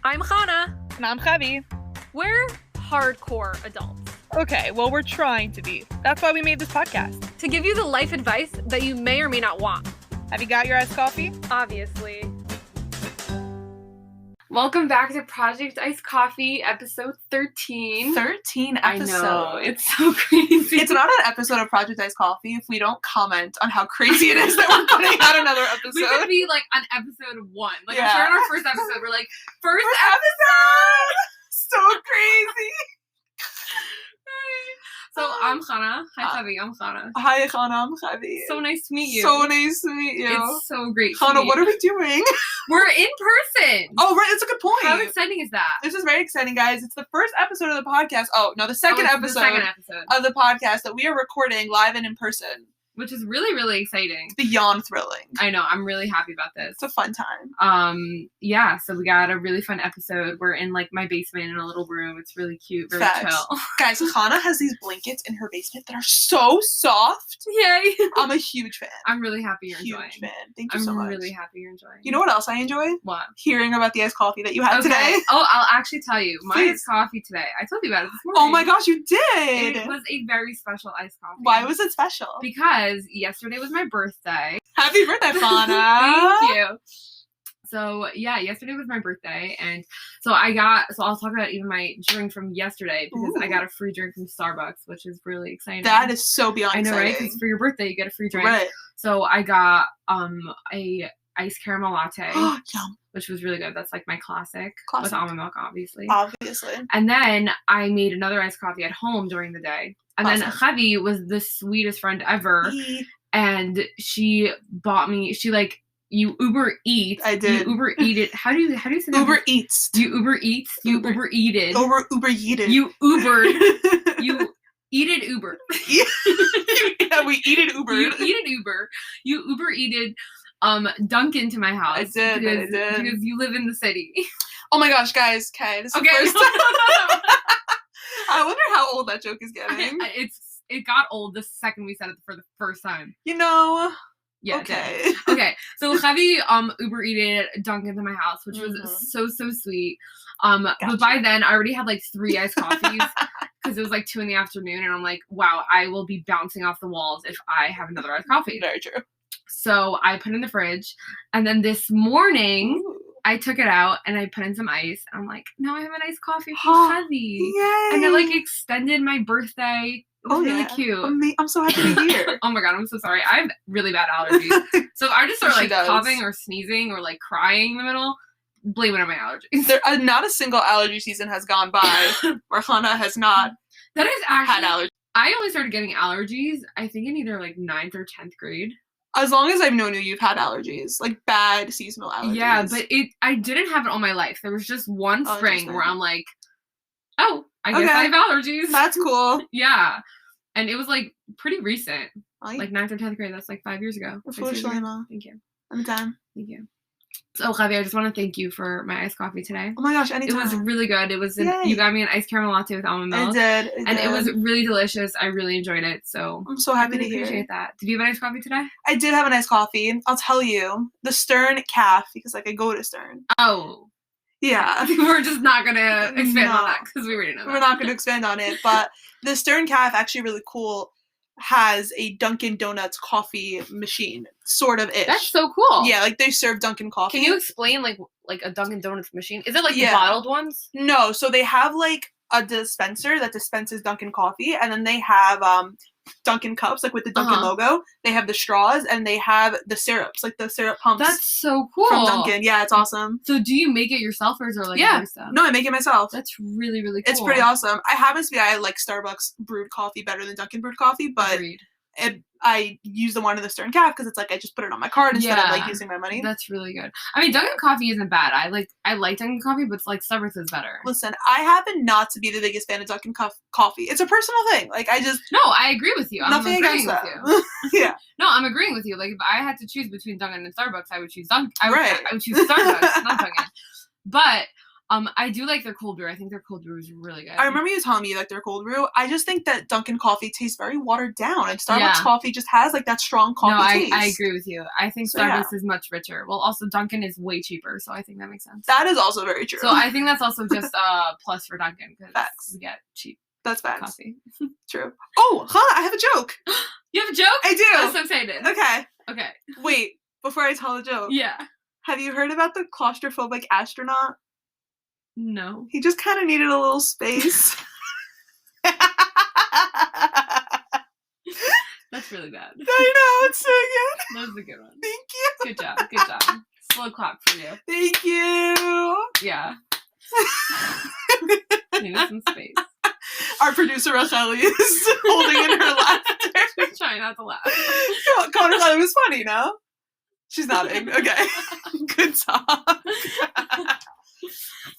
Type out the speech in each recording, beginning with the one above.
I'm Hana. And I'm Chevi. We're hardcore adults. Okay, well, we're trying to be. That's why we made this podcast. To give you the life advice that you may or may not want. Have you got your iced coffee? Obviously. Welcome back to Project Iced Coffee, episode 13. 13 I episodes. know, it's so crazy. It's not an episode of Project Iced Coffee if we don't comment on how crazy it is that we're putting out another episode. We could be like on episode 1. Like, Yeah. I'm sure in our first episode, we're like, first episode! So crazy. So, I'm Hana. Hi, Chevi. I'm Hana. Hi, Hana. I'm Chevi. So nice to meet you. So nice to meet you. It's so great Hana, to meet what you. are we doing? We're in person. Oh, right. That's a good point. How exciting is that? This is very exciting, guys. It's the first episode of the podcast. Oh, no, the second It's episode the second episode. of the podcast that we are recording live and in person. Which is really, really exciting. Beyond thrilling. I know. I'm really happy about this. It's a fun time. Yeah, so we got a really fun episode. We're in, like, my basement in a little room. It's really cute, very chill. Guys, Hana has these blankets in her basement that are so soft. Yay! I'm a huge fan. I'm really happy you're enjoying. Huge fan. Thank you so much. I'm really happy you're enjoying. You know what else I enjoy? What? Hearing about the iced coffee that you had today. Oh, I'll actually tell you. My Please. iced coffee today. I told you about it this morning. Oh my gosh, you did! It was a very special iced coffee. Why was it special? Because yesterday was my birthday. Happy birthday, Hana! Thank you. So, yeah, yesterday was my birthday, and so I'll talk about even my drink from yesterday, because I got a free drink from Starbucks, which is really exciting. That is so beyond exciting. I know, right? Because for your birthday, you get a free drink. Right. So I got a iced caramel latte, Yum. which was really good. That's like my classic. With almond milk, obviously. And then I made another iced coffee at home during the day. And then Chevi was the sweetest friend ever. And she bought me, you Uber Eats. I did. You Uber Eat it. How do you say that? Uber Eats. You Uber Eats. You Uber Eated. Uber Eated. You Ubered. You Eated Uber. Yeah, we eated Uber. You eated Uber. You Uber Eated Dunkin' to my house. I did. Because you live in the city. Oh my gosh, guys. Okay, this is the first time. I wonder how old that joke is getting. It got old the second we said it for the first time. You know. Yeah. Okay. Okay. So Chevi Uber Eated Dunkin' to my house, which was so sweet. Gotcha. But by then I already had like 3 iced coffees because it was like 2 in the afternoon, and I'm like, wow, I will be bouncing off the walls if I have another iced coffee. Very true. So I put it in the fridge, and then this morning I took it out and I put in some ice. And I'm like, now I have an iced coffee from Chevi. Yay! And it like extended my birthday. It was really cute. I'm so happy to hear. Oh my god, I'm so sorry. I have really bad allergies. So if I just start like coughing or sneezing or like crying in the middle, blame it on my allergies. Not a single allergy season has gone by where Hana has not had allergies. I only started getting allergies, I think, in either like 9th or 10th grade. As long as I've known you, you've had allergies. Like bad seasonal allergies. Yeah, but I didn't have it all my life. There was just one spring where I'm like, oh, I guess I have allergies. That's cool. Yeah. And it was like pretty recent. Like 9th or 10th grade. That's like 5 years ago. Thank you. I'm done. Thank you. So, Chevi, I just want to thank you for my iced coffee today. Oh my gosh, anytime. It was really good. It was you got me an iced caramel latte with almond milk. I did. And it was really delicious. I really enjoyed it. So I'm so happy to hear. Appreciate that. Did you have an iced coffee today? I did have an iced coffee. I'll tell you. The Stern calf, because like I go to Stern. Oh. Yeah. We're just not going to expand on that because we already know that. We're not going to expand on it. But the Stern calf, actually really cool, has a Dunkin' Donuts coffee machine, sort of ish. That's so cool. Yeah, like they serve Dunkin' coffee. Can you explain like a Dunkin' Donuts machine? Is it like the bottled ones? No, so they have like a dispenser that dispenses Dunkin' coffee, and then they have Dunkin' cups, like with the Dunkin' logo. They have the straws, and they have the syrups, like the syrup pumps. That's so cool. From Dunkin'. Yeah, it's awesome. So do you make it yourself, or is there like other stuff? No, I make it myself. That's really, really cool. It's pretty awesome. I like Starbucks brewed coffee better than Dunkin' brewed coffee, but I use the one in the Stern calf because it's like I just put it on my card instead of like using my money. That's really good. I mean, Dunkin' coffee isn't bad. I like Dunkin' coffee, but it's like Starbucks is better. Listen, I happen not to be the biggest fan of Dunkin' coffee. It's a personal thing. Like No, I agree with you. Nothing against that. Yeah. No, I'm agreeing with you. Like if I had to choose between Dunkin' and Starbucks, I would choose I would choose Starbucks, not Dunkin'. But I do like their cold brew. I think their cold brew is really good. I remember you telling me you like their cold brew. I just think that Dunkin' coffee tastes very watered down, and Starbucks coffee just has like that strong coffee taste. I agree with you. I think Starbucks is much richer. Well, also Dunkin' is way cheaper, so I think that makes sense. That is also very true. So I think that's also just a plus for Dunkin' because we get cheap. That's facts. Coffee. True. Oh, Hana, I have a joke. You have a joke? I do. I'm so excited. Okay. Wait, before I tell the joke. Yeah. Have you heard about the claustrophobic astronaut? No. He just kind of needed a little space. That's really bad. I know, it's so good. That was a good one. Thank you. Good job. Slow clap for you. Thank you. Yeah. Needed some space. Our producer, Isreal-ly, is holding in her laughter. She's trying not to laugh. Connor thought it was funny, no? She's nodding. Okay. Good talk.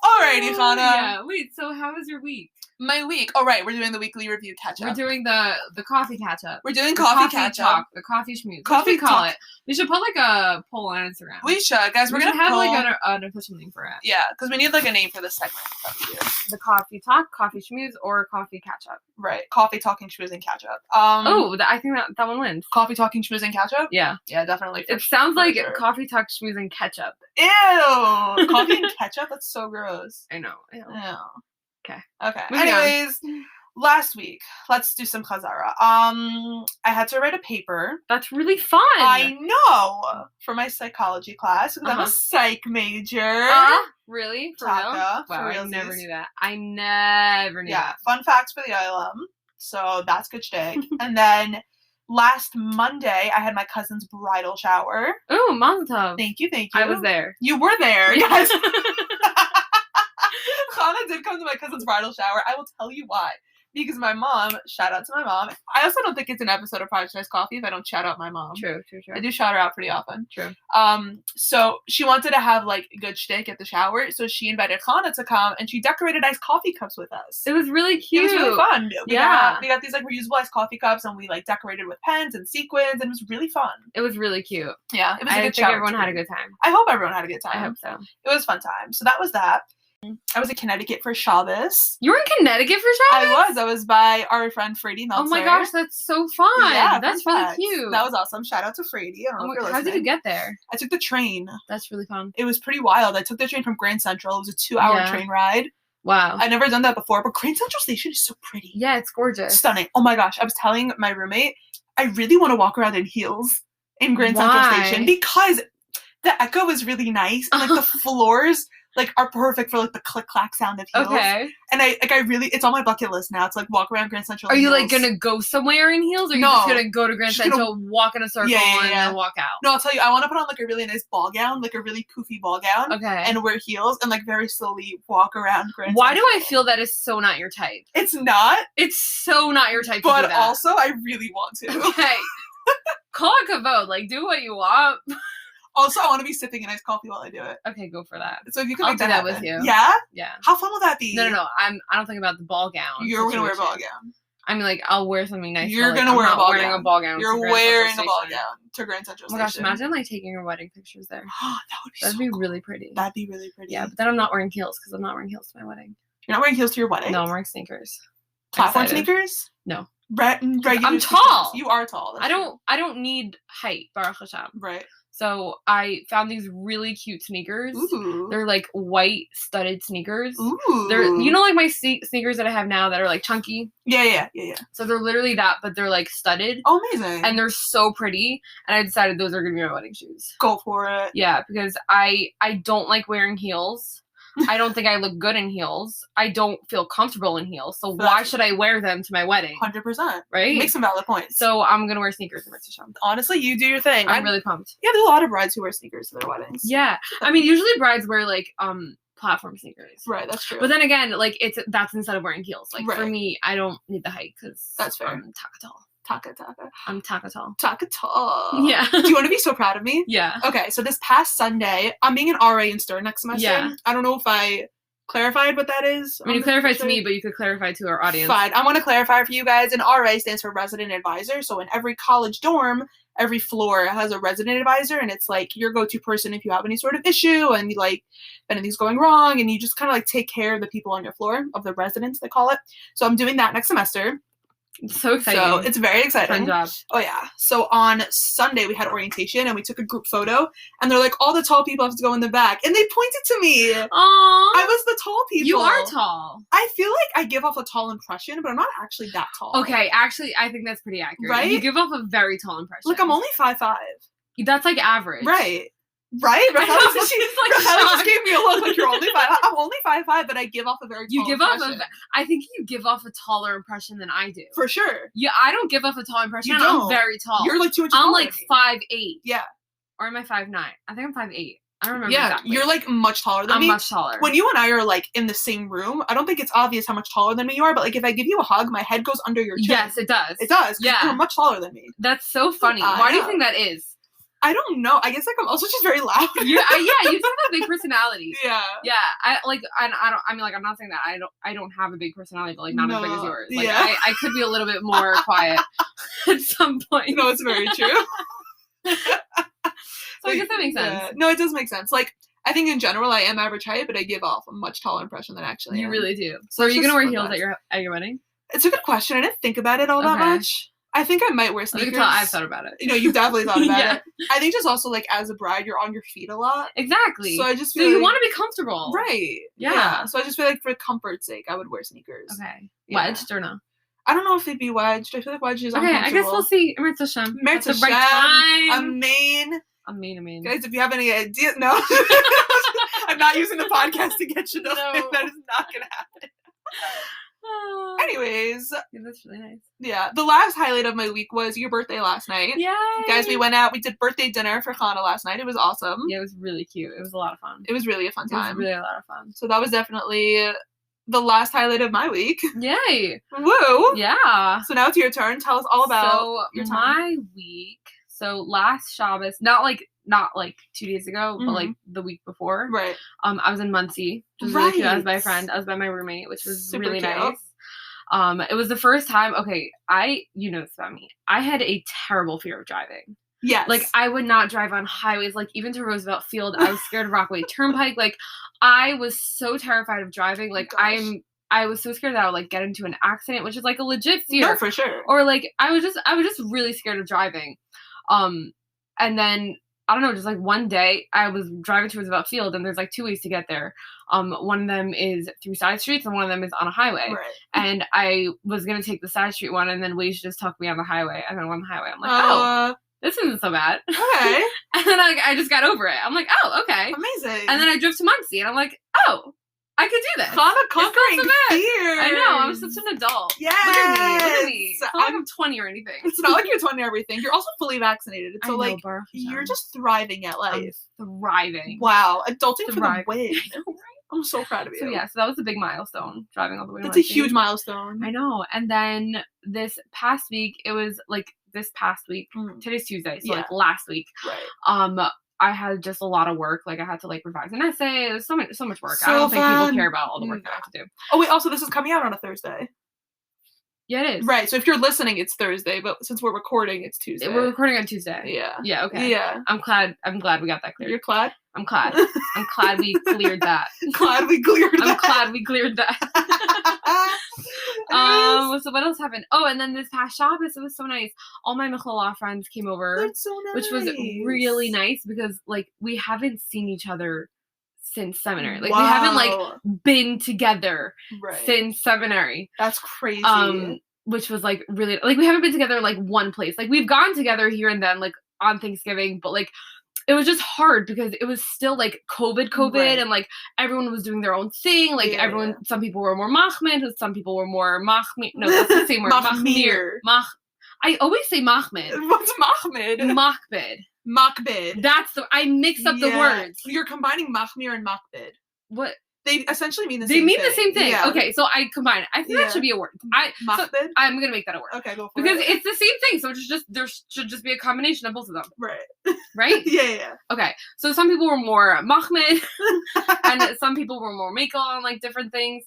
Alrighty, Hana. Yeah. Wait, so how was your week? My week. All right, we're doing the weekly review catch-up. We're doing the coffee catch-up. We're doing coffee catch-up. Talk, the coffee schmooze. Coffee call it. We should put like a poll on Instagram. We should, guys. We're gonna have like an official name for it. Yeah, because we need like a name for this segment. The coffee talk, coffee schmooze, or coffee catch-up. Right. Coffee talking, schmooze, and catch-up. I think that one wins. Coffee talking, schmooze, and catch-up. Yeah. Yeah, definitely. It sounds like coffee talk, schmooze, and ketchup. Ew. Coffee and ketchup. That's so gross. I know. Ew. Okay. Anyways, last week, let's do some chazara. I had to write a paper. That's really fun. I know. For my psychology class, because I'm a psych major. Really? For Taka, real? Wow, I never knew that. I never knew that. Fun facts for the ILM. So that's good shtick. And then last Monday, I had my cousin's bridal shower. Oh, mazel tov. Thank you. I was there. You were there. Yes. Hana did come to my cousin's bridal shower. I will tell you why. Because my mom, shout out to my mom. I also don't think it's an episode of Privatized Coffee if I don't shout out my mom. True. I do shout her out pretty often. True. So she wanted to have like good shtick at the shower, so she invited Hana to come, and she decorated iced coffee cups with us. It was really cute. It was really fun. We got these like reusable iced coffee cups, and we like decorated with pens and sequins, and it was really fun. It was really cute. Yeah, it was a good shower. I think everyone had a good time. I hope everyone had a good time. I hope so. It was a fun time. So that was that. I was in Connecticut for Shabbos. You were in Connecticut for Shabbos? I was by our friend Frady Meltzer. Oh my gosh, that's so fun. Yeah, that's really cute. That was awesome. Shout out to Frady. How did you get there? I took the train. That's really fun. It was pretty wild. I took the train from Grand Central. It was a 2-hour train ride. Wow. I'd never done that before, but Grand Central Station is so pretty. Yeah, it's gorgeous. Stunning. Oh my gosh, I was telling my roommate, I really want to walk around in heels in Grand Central Station because the echo is really nice and like the floors like are perfect for like the click clack sound of heels. Okay. And I really, it's on my bucket list now. It's like walk around Grand Central. Are you like gonna go somewhere in heels, or are you just gonna go to Grand Central, walk in a circle, and then walk out? No, I'll tell you, I want to put on like a really nice ball gown, like a really poofy ball gown. Okay. And wear heels and like very slowly walk around Grand Central. Why do I feel that is so not your type? It's not. It's so not your type. But to do that. Also, I really want to. Okay. Call it kavod. Like, do what you want. Also, I want to be sipping a nice coffee while I do it. Okay, go for that. So if you can I'll make do that with you. Yeah? Yeah. How fun will that be? No. I don't think about the ball gown. You're going to wear a ball gown. I mean, like, I'll wear something nice. You're going to wear a ball gown. A ball gown. You're wearing a ball gown to Grand Central Station. Oh my gosh, imagine, like, taking your wedding pictures there. That'd be cool. Really pretty. That'd be really pretty. Yeah, but then I'm not wearing heels because I'm not wearing heels to my wedding. You're not wearing heels to your wedding? No, I'm wearing sneakers. Platform sneakers? No. Regular I'm tall. You are tall. I don't need height, Baruch Hashem. Right. So I found these really cute sneakers. Ooh. They're like white studded sneakers. Ooh. They're like my sneakers that I have now that are like chunky. Yeah. So they're literally that, but they're like studded. Oh, amazing. And they're so pretty. And I decided those are gonna be my wedding shoes. Go for it. Yeah, because I don't like wearing heels. I don't think I look good in heels. I don't feel comfortable in heels. So why should I wear them to my wedding? 100%. Right? Make some valid points. So I'm going to wear sneakers to my wedding. Honestly, you do your thing. I'm really pumped. Yeah, there's a lot of brides who wear sneakers to their weddings. Yeah. I mean, usually brides wear like platform sneakers. Right, that's true. But then again, like that's instead of wearing heels. Like for me, I don't need the height because that's fair. I'm tall. I'm taka tall. Yeah. Do you want to be so proud of me? Yeah. Okay, so this past Sunday, I'm being an RA in Stern next semester. Yeah. I don't know if I clarified what that is? I mean, you clarified to me, but you could clarify to our audience. Fine. I want to clarify for you guys. An RA stands for resident advisor. So in every college dorm, every floor has a resident advisor, and it's like your go-to person if you have any sort of issue and like anything's going wrong, and you just kind of like take care of the people on your floor, of the residents, they call it. So I'm doing that next semester. It's so exciting. So it's very exciting. Fun job. Oh yeah. So on Sunday we had orientation and we took a group photo, and they're like, all the tall people have to go in the back, and they pointed to me. Aww. I was the tall people. You are tall. I feel like I give off a tall impression, but I'm not actually that tall. Okay, actually, I think that's pretty accurate. Right? You give off a very tall impression. Like, I'm only 5'5". That's like average. Right. Right? Raquel just gave me a look like you're only 5'5". I'm only 5'5", but I give off a very tall impression. I think you give off a taller impression than I do. For sure. Yeah, I don't give off a tall impression. You don't. I'm very tall. You're like 2 inches taller. I'm like 5'8". Yeah. Or am I 5'9"? I think I'm 5'8". I don't remember exactly. You're like much taller than me. I'm much taller. When you and I are like in the same room, I don't think it's obvious how much taller than me you are, but like if I give you a hug, my head goes under your chin. Yes, it does. It does. Yeah. You're much taller than me. That's so funny. Why do you think that is? I don't know. I guess like I'm also just very loud. You just have a big personality. Yeah. Yeah. I'm not saying that I don't have a big personality, but like not as big as yours. Like yeah. I could be a little bit more quiet at some point. No, it's very true. So I guess that makes sense. Yeah. No, it does make sense. Like, I think in general I am average height, but I give off a much taller impression than I actually You am. really do. So are you gonna wear heels at your wedding? It's a good question. I didn't think about it all that much. I think I might wear sneakers. You can tell I've thought about it. You know, you've definitely thought about it. I think just also like as a bride, you're on your feet a lot. Exactly. So I just feel you want to be comfortable. Right. Yeah. So I just feel like for comfort's sake, I would wear sneakers. Okay. Yeah. Wedged or no? I don't know if they'd be wedged. I feel like wedged is uncomfortable. Okay, I guess we'll see. Meretz Hashem. Meretz Hashem. Amen. Guys, if you have any idea, no. I'm not using the podcast to get you to know. That is not going to happen. Anyways. Yeah, that's really nice. Yeah. The last highlight of my week was your birthday last night. Yay! Guys, we went out. We did birthday dinner for Hana last night. It was awesome. Yeah, it was really cute. It was a lot of fun. It was really a fun time. It was really a lot of fun. So that was definitely the last highlight of my week. Yay! Woo! Yeah. So now it's your turn. Tell us all about your time. My week. So last Shabbos, not like 2 days ago, but like the week before. Right. I was in Muncie, which was really cute. I was by a friend. I was by my roommate, which was super really nice. It was the first time. Okay, you know this about me. I had a terrible fear of driving. Yes. Like I would not drive on highways. Like even to Roosevelt Field, I was scared of Rockaway Turnpike. Like I was so terrified of driving. Like I was so scared that I would like get into an accident, which is like a legit fear. No, for sure. Or like I was just really scared of driving. And then I don't know, just like one day I was driving to Roosevelt Field, and there's like 2 ways to get there. One of them is through side streets, and one of them is on a highway. Right. And I was gonna take the side street one, and then Waze just took me on the highway. And then on the highway, I'm like, this isn't so bad. Okay. And then I just got over it. I'm like, oh, okay. Amazing. And then I drove to Muncie, and I'm like, oh, I could do this. Hana conquering fear. I know. I'm such an adult. Yes. Look at me. It's not like I'm 20 or anything. It's not like you're 20 or everything. You're also fully vaccinated. So like you're just thriving at life. I'm thriving. Wow. Adulting for the win. I'm so proud of you. So yeah, so that was a big milestone, driving all the way to That's a huge milestone. I know. And then this past week, today's Tuesday, so like last week. Right. I had just a lot of work. Like I had to like revise an essay. It was so much work. So I don't think people fun. care about all the work that I have to do. Oh wait, also this is coming out on a Thursday. Yeah, it is. Right. So if you're listening, it's Thursday, but since we're recording, it's Tuesday. We're recording on Tuesday. Yeah. Yeah. Okay. Yeah. I'm glad we got that cleared. You're glad? I'm glad. I'm glad we cleared that. I'm glad we cleared that. So what else happened? Oh, and then this past Shabbos, it was so nice. All my Michaela friends came over. That's so nice. Which was really nice because like we haven't seen each other since seminary. Like we haven't like been together since seminary. That's crazy. Which was like really like we haven't been together in like one place. Like we've gone together here and then like on Thanksgiving, but like it was just hard because it was still like COVID, and like everyone was doing their own thing. Like some people were more Mahmed, some people were more Mahmir. No, that's the same word. Mahmir. I always say Mahmed. What's Mahmed? Makbid. I mixed up the words. You're combining Mahmir and Makbid. What? They essentially mean the same thing. They mean the same thing. Yeah. Okay, so I combine it. I think that should be a word. So I'm going to make that a word. Okay, go for because it's the same thing, so there should just be a combination of both of them. Right. Right? Yeah. Okay, so some people were more Mahmed, and some people were more Michaela on, like, different things.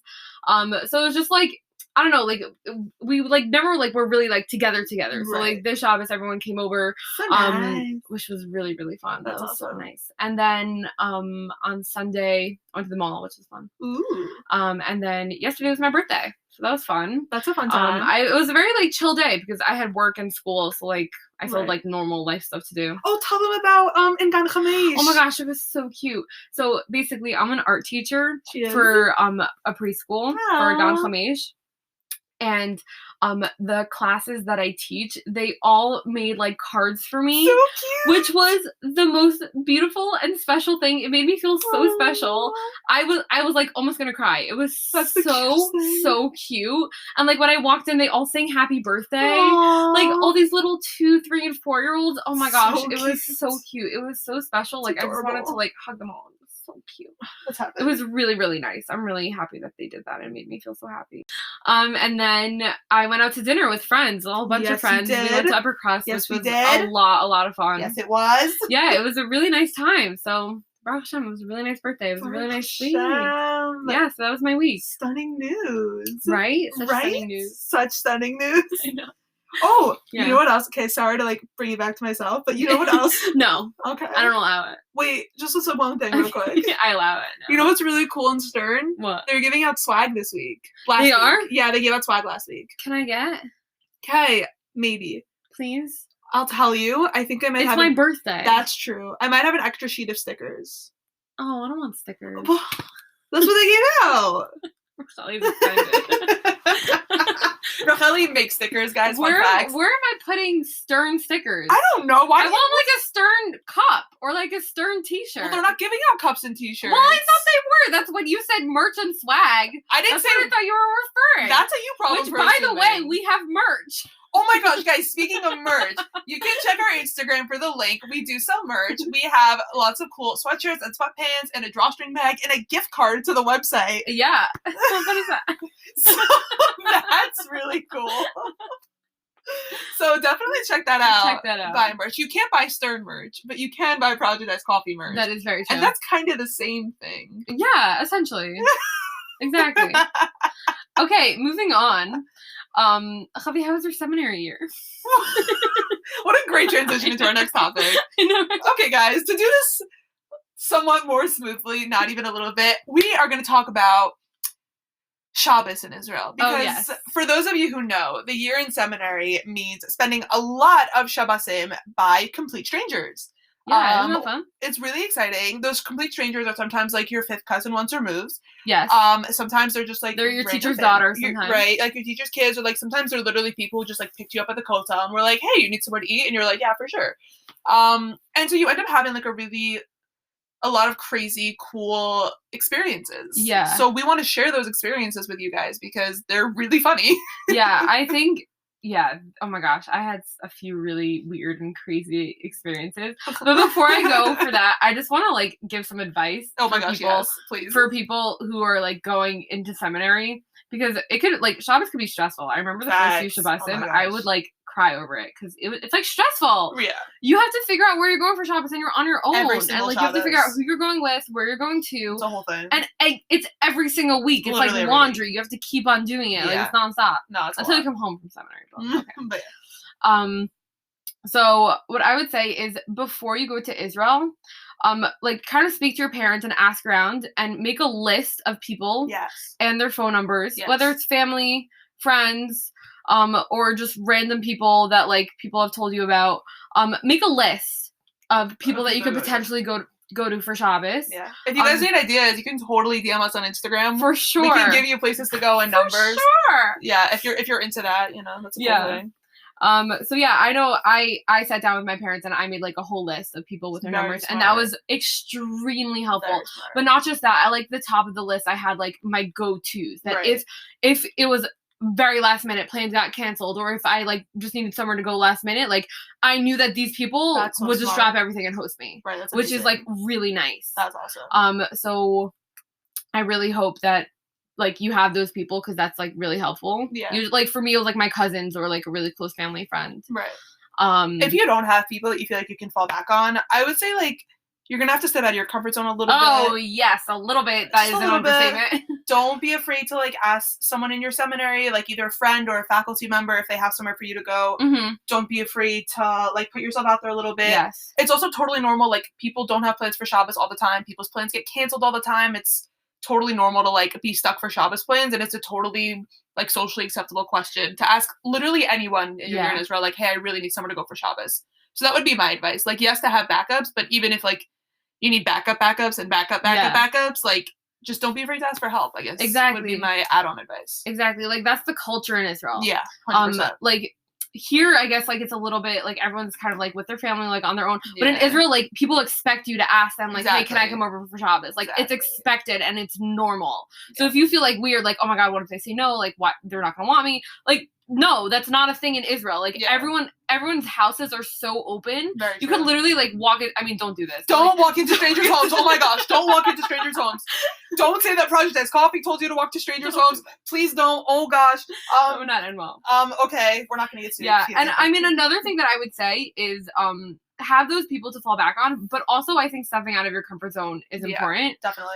So it was just, like, I don't know, like, we, like, never, like, were really, like, together. Right. So, like, this Shabbos, everyone came over, so nice. Which was really, really fun. That's that was awesome. So nice. And then, on Sunday, I went to the mall, which was fun. Ooh. And then yesterday was my birthday, so that was fun. That's a fun time. It was a very, like, chill day, because I had work and school, so, like, I still had, like, normal life stuff to do. Oh, tell them about, in Gan Chamesh. Oh my gosh, it was so cute. So, basically, I'm an art teacher for, a preschool for Gan Chamesh. And the classes that I teach, they all made, like, cards for me. So cute! Which was the most beautiful and special thing. It made me feel so special. I was like almost gonna cry. It was so cute. And, like, when I walked in, they all sang happy birthday. Aww. Like, all these little 2, 3, and 4-year-olds. Oh my gosh, it was so cute. It was so special. Like, I just wanted to, like, hug them all. So cute. What's happening? It was really, really nice. I'm really happy that they did that. It made me feel so happy. And then I went out to dinner with friends, a whole bunch of friends. We went to Upper Crust, which was a lot of fun. Yes, it was. Yeah, it was a really nice time. So, Baruch Hashem, it was a really nice birthday. It was a really nice week. Yeah, so that was my week. Stunning news. Right? Stunning news. Such stunning news. I know. Oh, yeah. You know what else? Okay, sorry to, like, bring you back to myself, but you know what else? No. Okay. I don't allow it. Wait, just listen to one thing real quick. I allow it. No. You know what's really cool and stern? What? They're giving out swag this week. They are? Yeah, they gave out swag last week. Can I get? Okay, maybe. Please? I'll tell you. I think I might have... It's my birthday. That's true. I might have an extra sheet of stickers. Oh, I don't want stickers. That's what they gave out. Rochelle's offended. Rochelle's makes stickers, guys. Where am I putting stern stickers? I don't know. Why? I want, like, a stern cup or, like, a stern t-shirt. Well, they're not giving out cups and t-shirts. Well, I thought they were. That's when you said merch and swag. I didn't say. That's what I thought you were referring. That's a you problem. Which, by the way, we have merch. Oh my gosh, guys, speaking of merch, you can check our Instagram for the link. We do sell merch. We have lots of cool sweatshirts and sweatpants and a drawstring bag and a gift card to the website. Yeah. What is that? So that's really cool. So definitely check that out. Buy merch. You can't buy Stern merch, but you can buy Project Ice Coffee merch. That is very true. And that's kind of the same thing. Yeah, essentially. Exactly. Okay, moving on. Javi, how was your seminary year? What a great transition into our next topic. I know. Okay, guys, to do this somewhat more smoothly, not even a little bit, we are going to talk about Shabbos in Israel. Because for those of you who know, the year in seminary means spending a lot of Shabbosim by complete strangers. Yeah, isn't that fun? It's really exciting. Those complete strangers are sometimes like your fifth cousin once removed. Yes. Sometimes they're just like they're your teacher's daughter sometimes. Right, like your teacher's kids, or like sometimes they're literally people who just like picked you up at the kotel and were like, hey, you need somewhere to eat, and you're like, yeah, for sure. And so you end up having like a lot of crazy, cool experiences. Yeah. So we want to share those experiences with you guys because they're really funny. Yeah, I think. Yeah, oh my gosh, I had a few really weird and crazy experiences. But before I go for that, I just want to, like, give some advice. Oh my gosh, yes, please. For people who are, like, going into seminary. Because it could, like, Shabbos could be stressful. I remember the first few Shabbosim, I would, like, cry over it. Because it's, like, stressful. Yeah. You have to figure out where you're going for Shabbos, and you're on your own. Every single and, like, Shabbos. you have to figure out who you're going with, where you're going to. It's a whole thing. And it's every single week. It's literally like laundry. You have to keep on doing it. Like, it's nonstop. No, it's until you come home from seminary. But, okay. But yeah. So what I would say is before you go to Israel, like, kind of speak to your parents and ask around and make a list of people and their phone numbers, whether it's family, friends, or just random people that, like, people have told you about. Make a list of people that you could potentially go to for Shabbos. Yeah. If you guys need ideas, you can totally DM us on Instagram. For sure. We can give you places to go and numbers. For sure. Yeah, if you're into that, you know, that's a cool thing. So yeah, I know I sat down with my parents and I made, like, a whole list of people with their numbers, and that was extremely helpful. But not just that, at, like, the top of the list, I had, like, my go-tos that if it was very last minute, plans got canceled, or if I, like, just needed somewhere to go last minute, like, I knew that these people would just drop everything and host me. Right, that's which is, like, really nice. That's awesome. So I really hope that, like, you have those people because that's, like, really helpful. Yeah. Like, for me, it was, like, my cousins or, like, a really close family friend. Right. If you don't have people that you feel like you can fall back on, I would say, like, you're going to have to step out of your comfort zone a little bit. Oh, yes, a little bit. That is an understatement. Don't be afraid to, like, ask someone in your seminary, like, either a friend or a faculty member if they have somewhere for you to go. Mm-hmm. Don't be afraid to, like, put yourself out there a little bit. Yes. It's also totally normal. Like, people don't have plans for Shabbos all the time. People's plans get canceled all the time. It's totally normal to, like, be stuck for Shabbos plans, and it's a totally, like, socially acceptable question to ask literally anyone you're in Israel, like, hey, I really need somewhere to go for Shabbos. So that would be my advice. Like, yes, to have backups, but even if, like, you need backups and backups, like, just don't be afraid to ask for help, I guess. Exactly. Would be my add-on advice. Exactly. Like, that's the culture in Israel. Yeah, 100%. Like, here, I guess, like, it's a little bit, like, everyone's kind of, like, with their family, like, on their own. But in Israel, like, people expect you to ask them, like, hey, can I come over for Shabbos? Like, it's expected and it's normal. So if you feel, like, weird, like, oh, my God, what if they say no? Like, what? They're not going to want me. Like, no, that's not a thing in Israel. Like, everyone's houses are so open. Very you true. could literally, like, walk in. I mean, don't do this. Don't walk into strangers' homes. Oh, my gosh. Don't walk into strangers' homes. Don't say that Project X Coffee told you to walk to strangers' homes. Please don't. Oh, gosh. We're not involved. Okay. We're not going to get sued. Yeah, and I mean, another thing that I would say is, have those people to fall back on, but also I think stepping out of your comfort zone is important. Definitely.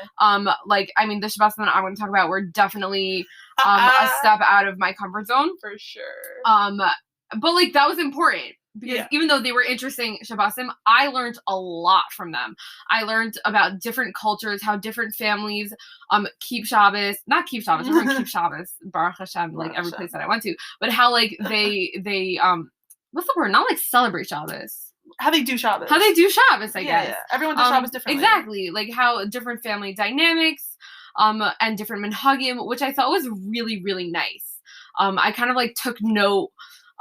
Like, I mean, the Shabbos that I'm going to talk about were definitely a step out of my comfort zone. For sure. But, like, that was important. Because even though they were interesting Shabbosim, I learned a lot from them. I learned about different cultures, how different families keep Shabbos. Not keep Shabbos, everyone keep Shabbos. Baruch Hashem, like every place that I went to. But how, like, they what's the word? Not, like, celebrate Shabbos. How they do Shabbos. How they do Shabbos, I guess. Yeah. Everyone does Shabbos differently. Exactly. Like, how different family dynamics and different minhagim, which I thought was really, really nice. I kind of, like, took note.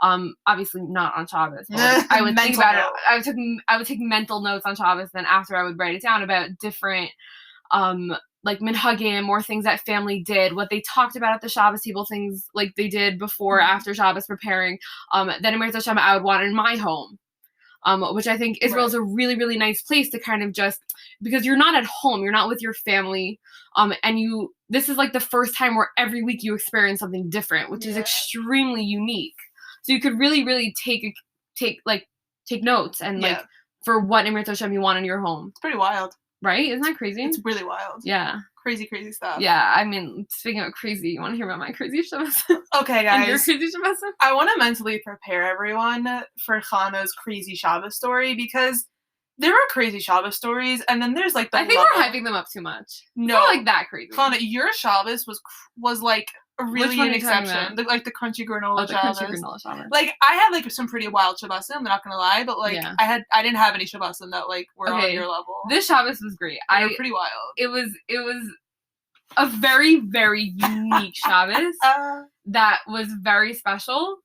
Obviously not on Shabbos, but, like, I would think about it. I would take mental notes on Shabbos, then after I would write it down about different, like, minhagim or things that family did, what they talked about at the Shabbos table, things like they did before, after Shabbos preparing. Then in Eretz Hashem, I would want in my home. Which I think Israel is a really, really nice place to kind of just, because you're not at home, you're not with your family, and this is, like, the first time where every week you experience something different, which is extremely unique. So you could really, really take notes and, like, for what Eretz Hashem you want in your home. It's pretty wild. Right? Isn't that crazy? It's really wild. Yeah. Crazy, crazy stuff. Yeah, I mean, speaking of crazy, you want to hear about my crazy Shabbos? Okay, guys. And your crazy Shabbos? I want to mentally prepare everyone for Hana's crazy Shabbos story, because there are crazy Shabbos stories, and then there's, like, the I think we're hyping them up too much. No. It's not, like, that crazy. Hana, your Shabbos was like, a really an exception. The crunchy granola Shabbos. The crunchy granola Shabbos. Like, I had, like, some pretty wild Shabbosim, I'm not gonna lie, but, like, I didn't have any Shabbosim that, like, were on your level. This Shabbos was great. They were pretty wild. It was a very, very unique Shabbos that was very special,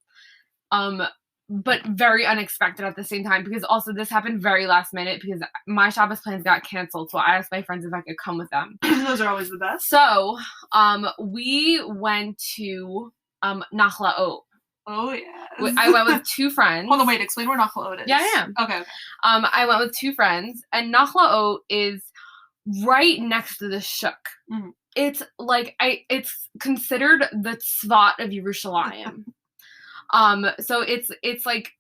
but very unexpected at the same time, because also this happened very last minute, because my Shabbos plans got canceled, so I asked my friends if I could come with them. Those are always the best. So, we went to Nakhlao. Oh, yeah. I went with two friends. Hold on, wait, explain where Nakhlao is. Yeah, I am. Okay. I went with two friends, and Nakhlao is right next to the Shuk. Mm-hmm. It's, like, it's considered the Tzvat of Yerushalayim. So it's like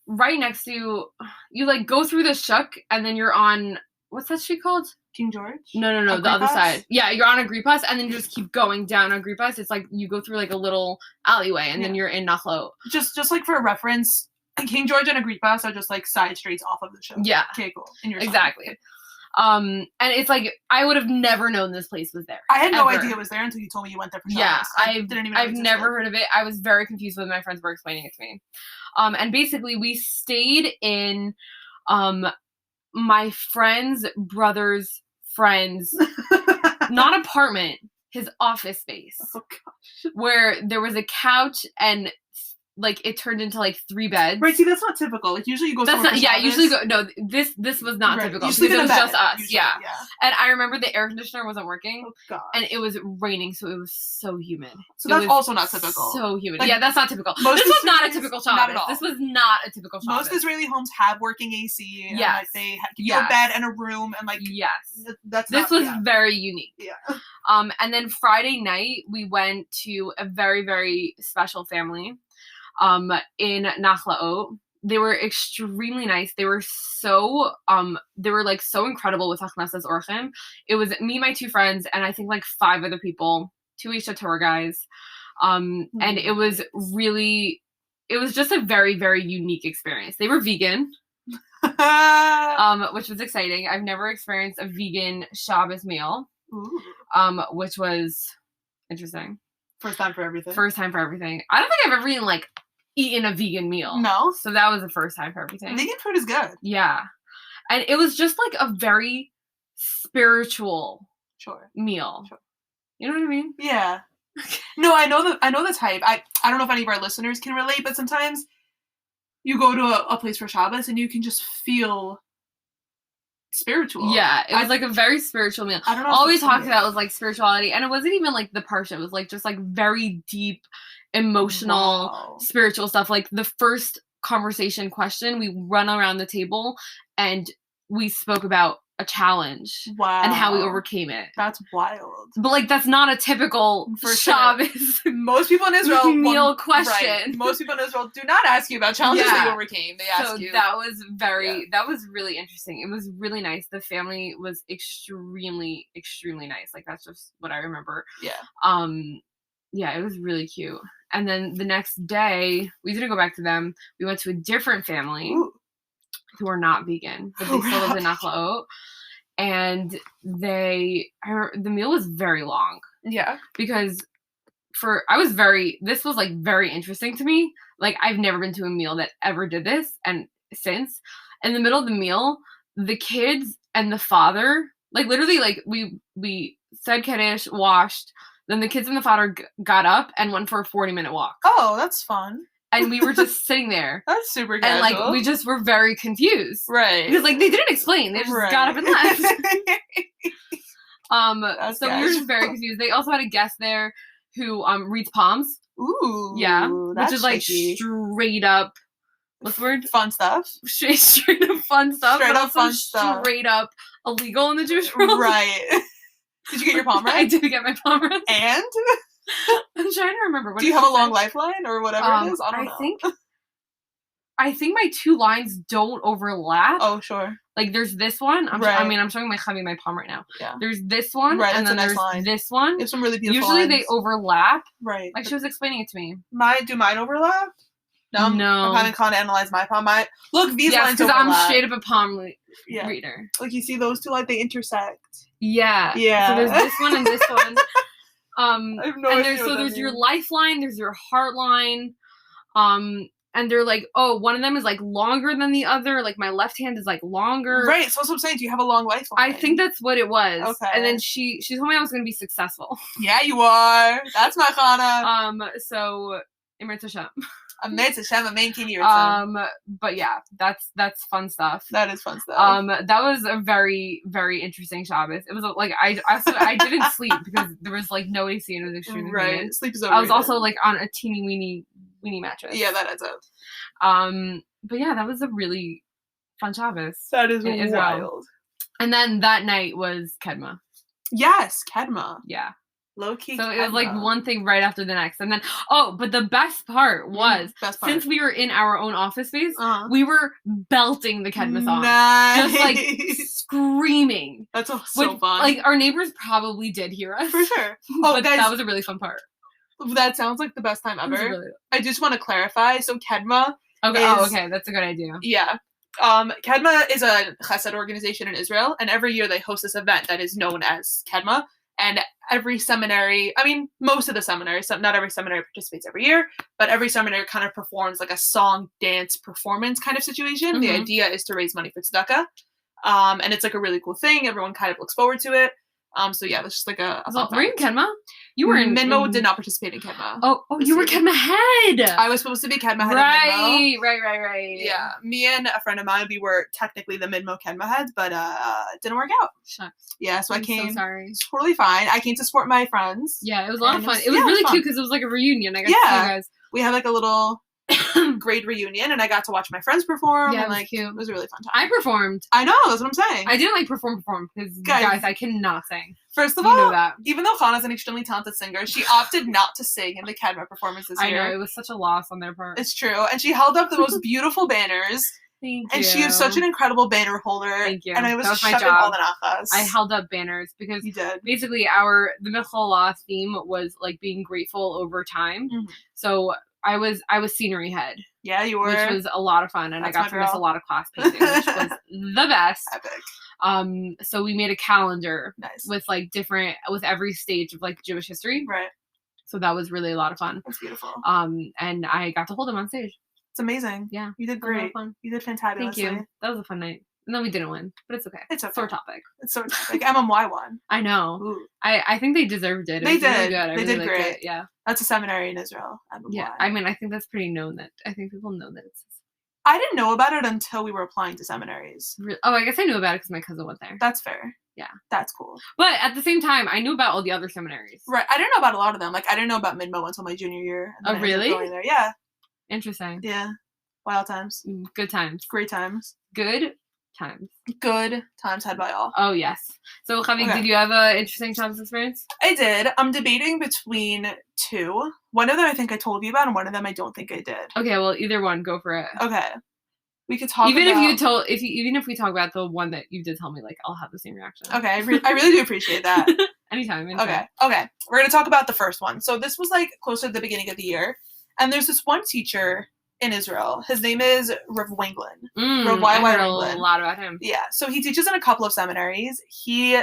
right next to, you, like, go through the Shuk, and then you're on, what's that street called? King George? No, the other side. Yeah, you're on Agrippas, and then you just keep going down Agrippas. It's like you go through, like, a little alleyway, and then you're in Nakhlao. Just like for a reference, King George and Agrippas are just, like, side streets off of the Shuk. Yeah. Okay, cool. Exactly. And it's like, I would have never known this place was there. I had no idea it was there until you told me you went there for Shabbos. Yeah, I've never heard of it. I was very confused when my friends were explaining it to me. And basically we stayed in, my friend's brother's friend's, not apartment, his office space. Oh, gosh. Where there was a couch and, like, it turned into, like, 3 beds. Right, see, that's not typical. Like, usually you go somewhere for Shabbos. Usually go, no, this was not typical. Because it was just us, usually, yeah. And I remember the air conditioner wasn't working. Oh, God. And it was raining, so it was so humid. So that's also not typical. So humid. Like, yeah, that's not typical. This was not a typical Shabbos. Not at all. This was not a typical Shabbos. Most Israeli homes have working AC. And, yes. like, they give you a bed and a room, and, like, yes. This was very unique. Yeah. And then Friday night, we went to a very, very special family in Nakhlao. They were extremely nice. They were so, like so incredible with Hachnesas Orchim. It was me, my 2 friends, and I think like 5 other people, 2 Isha tour guys. And it was just a very, very unique experience. They were vegan, which was exciting. I've never experienced a vegan Shabbos meal, which was interesting. First time for everything. I don't think I've ever eaten a vegan meal. No? So that was the first time for everything. Vegan food is good. Yeah. And it was just like a very spiritual meal. Sure. You know what I mean? Yeah. No, I know the type. I don't know if any of our listeners can relate, but sometimes you go to a place for Shabbos and you can just feel spiritual. Yeah, it was like a very spiritual meal. I don't know. All we talked about was like spirituality, and it wasn't even like the parsha. It was like just like very deep, emotional, spiritual stuff. Like the first conversation question, we run around the table and we spoke about a challenge and how we overcame it. That's wild. But like that's not a typical Shabbos. Most people in Israel meal question. Right. Most people in Israel do not ask you about challenges that you overcame. They ask you. That was that was really interesting. It was really nice. The family was extremely, extremely nice. Like that's just what I remember. Yeah. Yeah, it was really cute. And then the next day, we didn't go back to them. We went to a different family. Ooh. Who are not vegan, but they still live in Nakhlao. And the meal was very long. Yeah. Because this was like very interesting to me. Like I've never been to a meal that ever did this. And since in the middle of the meal, the kids and the father, like literally like we said Kiddish, washed, then the kids and the father got up and went for a 40-minute walk. Oh, that's fun. And we were just sitting there. That's super casual. And, like, we just were very confused. Right. Because, like, they didn't explain. They just got up and left. That's so we were just very confused. They also had a guest there who reads palms. Ooh. Yeah. That's which is, like, straight up... What's the word? Fun stuff. Straight up fun stuff. Straight up fun stuff. Straight up illegal in the Jewish world. Right. Did you get your palm read? I did get my palm read. And? I'm trying to remember. Do you have a long lifeline or whatever it is? I don't know. I think my 2 lines don't overlap. Oh, sure. Like, there's this one. I'm showing my Chevi my palm right now. Yeah. There's this one. Right, and then there's this one. There's some really beautiful Usually lines. they overlap. Right. Like, she was explaining it to me. Do mine overlap? No. I'm kind of trying to analyze my palm. Look, these lines overlap. because I'm straight up a palm reader. Like, you see those 2 lines, they intersect. Yeah. Yeah. So there's this one and this one. I have no idea. So there's your lifeline, there's your heart line, and they're like, oh, one of them is like longer than the other. Like my left hand is like longer. Right. So that's what I'm saying. Do you have a long lifeline? I think that's what it was. Okay. And then she told me I was going to be successful. Yeah, you are. That's my Hana. So Emir Tashem. But yeah, that's fun stuff. That is fun stuff. That was a very, very interesting Shabbos. It was like I didn't sleep because there was like no AC and it was extremely humid. Sleep is overrated. I was also like on a teeny weeny mattress. Yeah, that adds up. But yeah, that was a really fun Shabbos. That is wild. And then that night was Kedma. Yes, Kedma. Yeah. Low-key So Kedma. it was like one thing right after the next. And then, but the best part was, since we were in our own office space, we were belting the Kedma song. Nice. Just like screaming. That's so fun. Like our neighbors probably did hear us. For sure. But guys, that was a really fun part. That sounds like the best time ever. I just want to clarify. So Kedma okay. That's a good idea. Yeah. Kedma is a chesed organization in Israel, and every year they host this event that is known as Kedma. And every seminary, most of the seminaries, not every seminary participates every year, but every seminary kind of performs like a song, dance, performance kind of situation. Mm-hmm. The idea is to raise money for tzedakah. And it's like a really cool thing. Everyone kind of looks forward to it. So yeah, it's just like a were you in Kedma? You were in Minmo did not participate in Kedma. Oh, you were Kedma head. I was supposed to be Kedma head. Right. Yeah, me and a friend of mine, we were technically the Minmo Kedma heads, but it didn't work out. Shucks. Yeah, so I came. So sorry. It's totally fine. I came to support my friends. Yeah, it was a lot of fun. It was really cute because it was like a reunion. I got to see you guys. We had like a little grade reunion, and I got to watch my friends perform. Yeah, and, it was cute. It was a really fun time. I performed. I know, that's what I'm saying. I didn't perform because guys, I cannot sing. First of all, know that. Even though Hana's an extremely talented singer, she opted not to sing in the Kedma performance this year. I know, it was such a loss on their part. It's true, and she held up the most beautiful banners. Thank you. And she is such an incredible banner holder. Thank you. And I was my job. all the nachas. I held up banners because you did. Basically the Nakhlao theme was being grateful over time. Mm-hmm. So I was scenery head. Yeah, you were. Which was a lot of fun, and I got to miss a lot of class painting, which was the best. Epic. So we made a calendar with with every stage of Jewish history. Right. So that was really a lot of fun. That's beautiful. And I got to hold them on stage. It's amazing. Yeah. You did great. You did fantabulously. Thank you. That was a fun night. And then we didn't win, but it's okay. It's okay. Sore topic. It's sore topic. MMY won. I know. Ooh. I think they deserved it. They did. Really good. They did great. It. Yeah. That's a seminary in Israel. MMY. Yeah. I mean, I think that's pretty known I think people know that it's. I didn't know about it until we were applying to seminaries. Really? Oh, I guess I knew about it because my cousin went there. That's fair. Yeah. That's cool. But at the same time, I knew about all the other seminaries. Right. I didn't know about a lot of them. I didn't know about Midmo until my junior year. Oh, really? There. Yeah. Interesting. Yeah. Wild times. Good times. Great times. Good times. Good times had by all. Oh, yes. So, Javi, did you have an interesting Shabbos experience? I did. I'm debating between two. One of them I think I told you about, and one of them I don't think I did. Okay, well, either one. Go for it. Okay. We could talk even if we talk about the one that you did tell me, I'll have the same reaction. Okay, I really do appreciate that. Anytime. Okay. We're gonna talk about the first one. So this was closer to the beginning of the year, and there's this one teacher in Israel. His name is Rav Wenglin. I heard a lot about him. Yeah. So he teaches in a couple of seminaries. He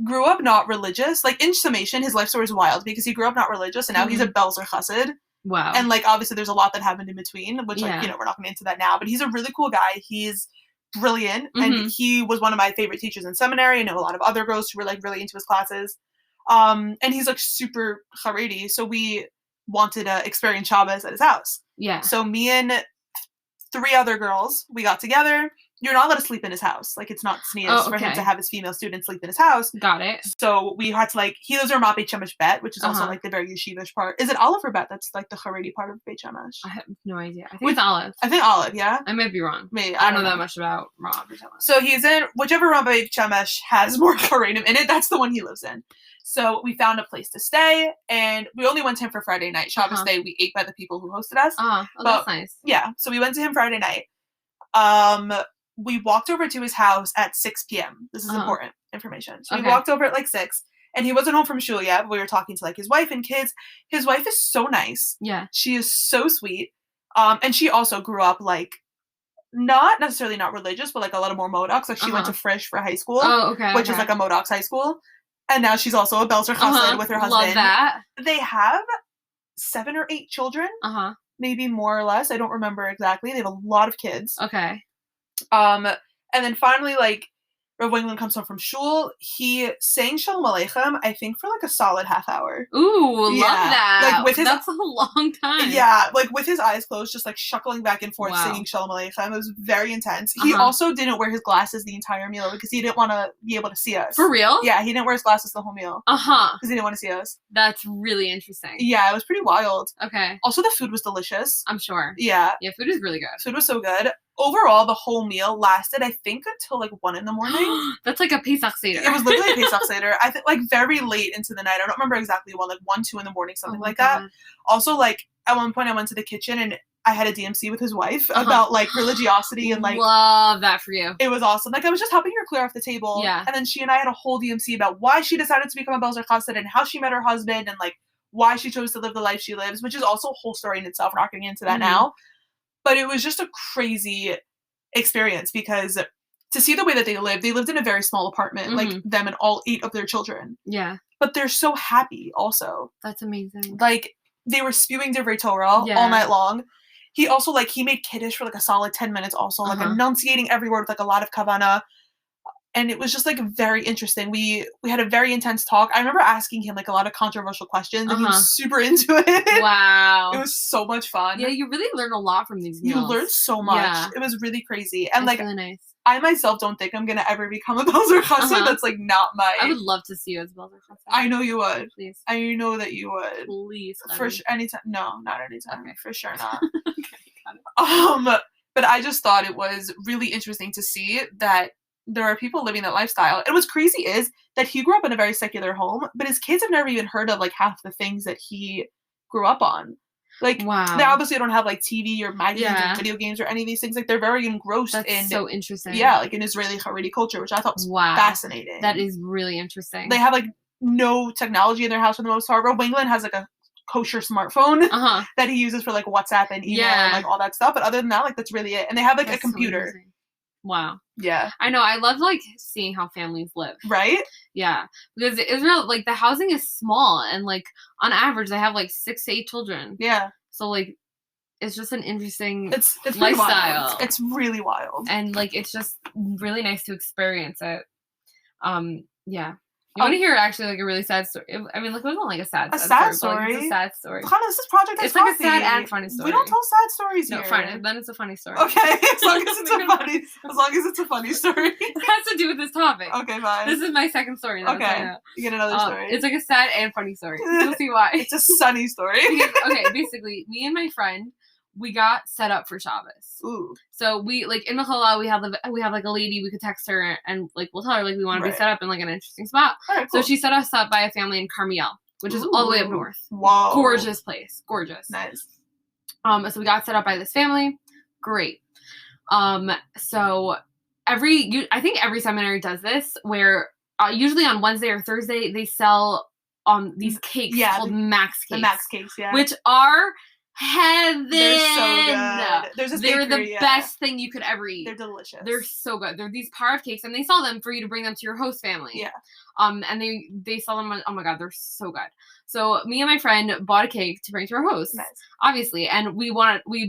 grew up not religious. In summation, his life story is wild because he grew up not religious, and now he's a Belzer Chassid. Wow. And obviously there's a lot that happened in between, which we're not going to get into that now, but he's a really cool guy. He's brilliant. And he was one of my favorite teachers in seminary. I know a lot of other girls who were really into his classes. And he's super Haredi. So we wanted to experience Shabbos at his house. Yeah. So me and 3 other girls, we got together. You're not allowed to sleep in his house. It's not sneeze for him to have his female students sleep in his house. Got it. So we had to he lives in Ramat Beit Shemesh Bet, which is also the very yeshivish part. Is it Aleph or Bet? That's the Haredi part of Beit Shemesh. I have no idea. I think it's Aleph. I think Aleph, yeah? I might be wrong. Maybe. I don't know that much about Ramat Beit Shemesh. So he's in whichever Ramat Beit Shemesh has more Haredim in it. That's the one he lives in. So we found a place to stay, and we only went to him for Friday night. Shabbos day, we ate by the people who hosted us. That's nice. Yeah, so we went to him Friday night. We walked over to his house at 6 p.m. This is important information. So we walked over at 6, and he wasn't home from shul yet. We were talking to his wife and kids. His wife is so nice. Yeah. She is so sweet. And she also grew up not necessarily not religious, but a lot of more Modocs. She went to Frisch for high school. Oh, okay. Which is a Modocs high school. And now she's also a Belzer Chassid with her husband. Love that. They have 7 or 8 children. Maybe more or less. I don't remember exactly. They have a lot of kids. Okay. And then finally, Rav Wenglin comes home from shul. He sang Shalom Aleichem, I think, for a solid half hour. Ooh, love that. That's a long time. Yeah, with his eyes closed, just shuckling back and forth, singing Shalom Aleichem. It was very intense. He also didn't wear his glasses the entire meal because he didn't want to be able to see us. For real? Yeah, he didn't wear his glasses the whole meal. Because he didn't want to see us. That's really interesting. Yeah, it was pretty wild. Okay. Also, the food was delicious. I'm sure. Yeah. Yeah, food is really good. Food was so good. Overall, the whole meal lasted, I think, until 1 in the morning. That's a Pesach Seder. It was literally a Pesach Seder. I think very late into the night. I don't remember exactly when, 1, 2 in the morning, something like that. Also, at one point, I went to the kitchen and I had a DMC with his wife about religiosity and love that for you. It was awesome. I was just helping her clear off the table. Yeah. And then she and I had a whole DMC about why she decided to become a Belzer Chassid and how she met her husband and why she chose to live the life she lives, which is also a whole story in itself. We're not getting into that now. But it was just a crazy experience because to see the way that they lived in a very small apartment, them and all 8 of their children. Yeah. But they're so happy also. That's amazing. They were spewing Divrei Torah all night long. He also, he made Kiddish for, a solid 10 minutes also, enunciating every word with, a lot of kavanah. And it was just, very interesting. We had a very intense talk. I remember asking him, a lot of controversial questions, and he was super into it. Wow. It was so much fun. Yeah, you really learn a lot from these meals. You learn so much. Yeah. It was really crazy. And, That's really nice. I myself don't think I'm gonna ever become a Belzer Chassid. That's like not my. I would love to see you as a Belzer Chassid. I know you would. Please. I know that you would. Please. For anytime. No, not anytime. Okay. For sure not. Okay, got it. But I just thought it was really interesting to see that there are people living that lifestyle. And what's crazy is that he grew up in a very secular home, but his kids have never even heard of like half the things that he grew up on. Like, wow. They obviously don't have, like, TV or magazines or video games or any of these things. Like, they're very engrossed in... That's so interesting. Yeah, like, in Israeli Haredi culture, which I thought was fascinating. That is really interesting. They have, like, no technology in their house for the most part. Wengland has, like, a kosher smartphone that he uses for, like, WhatsApp and email and, like, all that stuff. But other than that, like, that's really it. And they have, like, a computer. So wow. Yeah. I know. I love, like, seeing how families live. Right? Yeah. Because Israel, like, the housing is small. And, like, on average, they have, like, 6 to 8 children. Yeah. So, like, it's just an interesting it's lifestyle. Wild. It's really wild. And, like, it's just really nice to experience it. Yeah. You want to hear actually like a really sad story? I mean, like it wasn't like a sad story. Like, it's a sad story. Hana, this is Project It's like a sad and funny story. We don't tell sad stories here. No, fine. Then it's a funny story. Okay, as long as it's a funny story. It has to do with this topic. Okay, fine. This is my second story. Okay, you get another story. It's like a sad and funny story. You'll see why. It's a sunny story. Okay, basically, me and my friend, we got set up for Shabbos. Ooh. So we like in Nakhlao we have like a lady we could text her and like we'll tell her like we want to be set up in like an interesting spot. Right, cool. So she set us up by a family in Carmiel, which is all the way up north. Wow. Gorgeous place. Gorgeous. Nice. So we got set up by this family. Great. So I think every seminary does this where usually on Wednesday or Thursday they sell these cakes called max cakes. The max cakes, yeah. Which are heaven. They're so good. They're the best thing you could ever eat. They're delicious. They're so good. They're these parve cakes, and they sell them for you to bring them to your host family. Yeah. And they sell them. Oh my god, they're so good. So me and my friend bought a cake to bring to our host, obviously, and we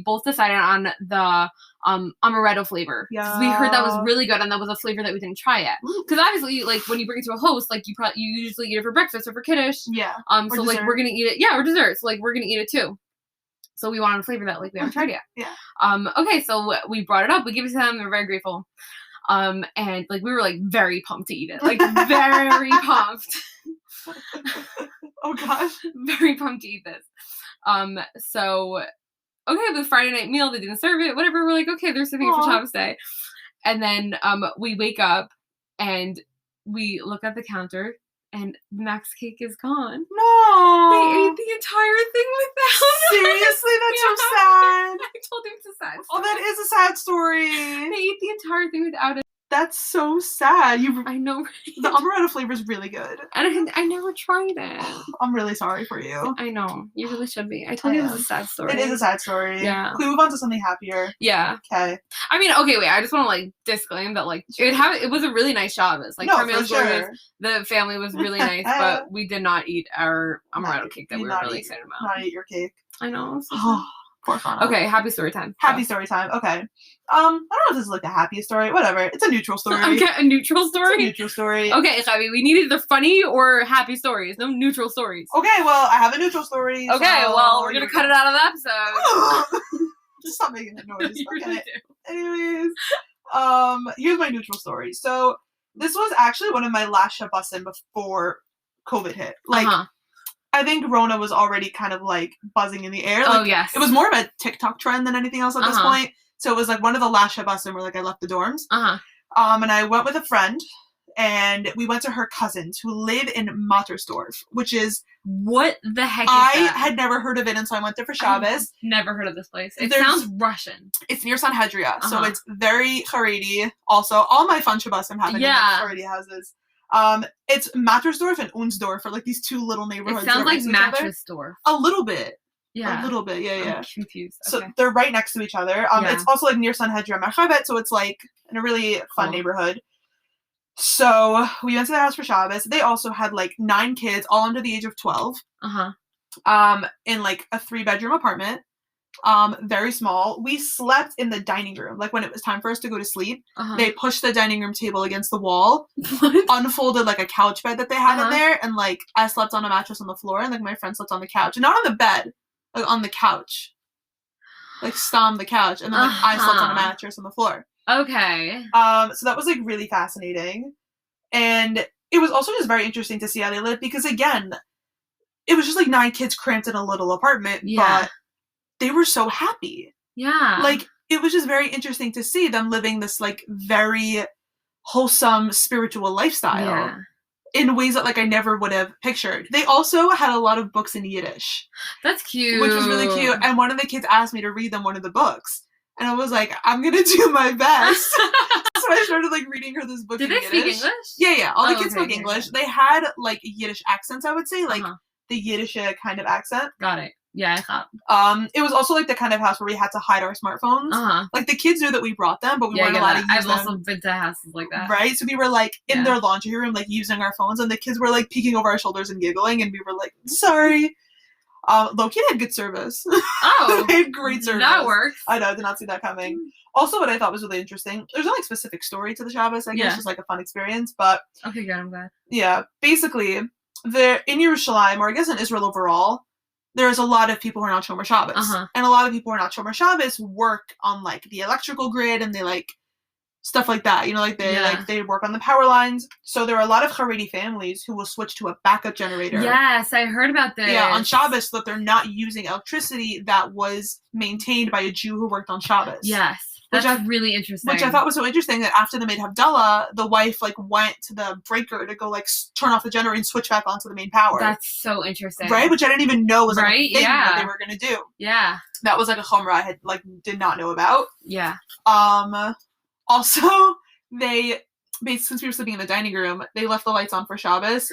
both decided on the amaretto flavor. Yeah. We heard that was really good, and that was a flavor that we didn't try yet. Because obviously, like when you bring it to a host, like you usually eat it for breakfast or for Kiddish. Yeah. So dessert. Like we're gonna eat it. Yeah, or dessert. So like we're gonna eat it too. So we wanted a flavor that like we haven't tried yet. Yeah. Okay, so we brought it up. We gave it to them. They're very grateful. And like we were like very pumped to eat it. Like very pumped. Oh gosh. Very pumped to eat this. So okay, it was Friday night meal. They didn't serve it. Whatever. We're like, okay, they're serving it for Shabbos day. And then we wake up and we look at the counter. And Max cake is gone. No! They ate the entire thing without it. Seriously? That's so sad. I told him it's a sad story. Oh, that is a sad story. They ate the entire thing without it. That's so sad. I know. The amaretto flavor is really good. And I never tried it. I'm really sorry for you. I know. You really should be. I told you it was a sad story. It is a sad story. Yeah. Can we move on to something happier? Yeah. Okay. I mean, okay, wait. I just want to like disclaim that like it was a really nice Shabbos. Like for sure. The family was really nice, but we did not eat our amaretto cake that we were really excited about. Not eat your cake. I know. Poor Hana. Okay, happy story time. Happy story time. Okay. I don't know if this is like the happiest story. Whatever. It's a neutral story. Okay, a neutral story? It's a neutral story. Okay, Chevi, we need either funny or happy stories. No neutral stories. Okay, well, I have a neutral story. Okay, well, we're going to cut it out of the episode. Just stop making that noise. Okay. Really Anyways, here's my neutral story. So, this was actually one of my last Shabbosim before COVID hit. Like, I think Rona was already kind of like buzzing in the air. Like, yes. It was more of a TikTok trend than anything else at this point. So it was like one of the last Shabbosim where like I left the dorms. And I went with a friend and we went to her cousins who live in Mattersdorf, which is... What the heck is that? I had never heard of it, and so I went there for Shabbos. Never heard of this place. It sounds Russian. It's near Sanhedria, so it's very Haredi. Also, all my fun Shabbosim happen in Haredi houses. It's Mattersdorf and Unsdorf are like these two little neighborhoods. It sounds like Mattressdorf. A little bit. Yeah. A little bit, yeah. I'm confused. Okay. So they're right next to each other. It's also like near Sanhedria Marchavet, so it's like in a really fun neighborhood. So we went to their house for Shabbos. They also had like 9 kids, all under the age of 12. In like a 3-bedroom apartment. Very small. We slept in the dining room. Like when it was time for us to go to sleep, they pushed the dining room table against the wall, unfolded like a couch bed that they had in there, and like I slept on a mattress on the floor, and like my friend slept on the couch, and not on the bed, like on the couch, like stomp the couch, and then like I slept on a mattress on the floor. Okay. So that was, like, really fascinating. And it was also just very interesting to see how they lived because, again, it was just, like, 9 kids cramped in a little apartment, but they were so happy. Yeah. Like, it was just very interesting to see them living this, like, very wholesome spiritual lifestyle in ways that, like, I never would have pictured. They also had a lot of books in Yiddish. That's cute. Which was really cute. And one of the kids asked me to read them one of the books. And I was like, I'm going to do my best. So I started, like, reading her this book in Yiddish. Did they speak English? Yeah. All the kids spoke English. They had, like, Yiddish accents, I would say. Like, the Yiddish kind of accent. Got it. Yeah, I thought. It was also, like, the kind of house where we had to hide our smartphones. Like, the kids knew that we brought them, but we weren't allowed to use them. I've also been to houses like that. Right? So we were, like, in their laundry room, like, using our phones, and the kids were, like, peeking over our shoulders and giggling, and we were like, sorry. Low-key had good service. Oh. They had great service. That works. I know, I did not see that coming. Also, what I thought was really interesting, there's no, like, specific story to the Shabbos, I guess, just, like, a fun experience, but... Okay, good, I'm glad. Yeah, basically, in Yerushalayim, or I guess in Israel overall, there's a lot of people who are not Shomer Shabbos. And a lot of people who are not Shomer Shabbos work on, like, the electrical grid, and they, like, stuff like that. You know, like, they work on the power lines. So there are a lot of Haredi families who will switch to a backup generator. Yes, I heard about this. Yeah, on Shabbos, so that they're not using electricity that was maintained by a Jew who worked on Shabbos. Yes. That's really interesting. Which I thought was so interesting that after they made Havdalah, the wife, like, went to the breaker to go, like, turn off the generator and switch back onto the main power. That's so interesting. Right? Which I didn't even know was, like, a thing that they were going to do. Yeah. That was, like, a chumrah I had, like, did not know about. Yeah. Also, since we were sleeping in the dining room, they left the lights on for Shabbos.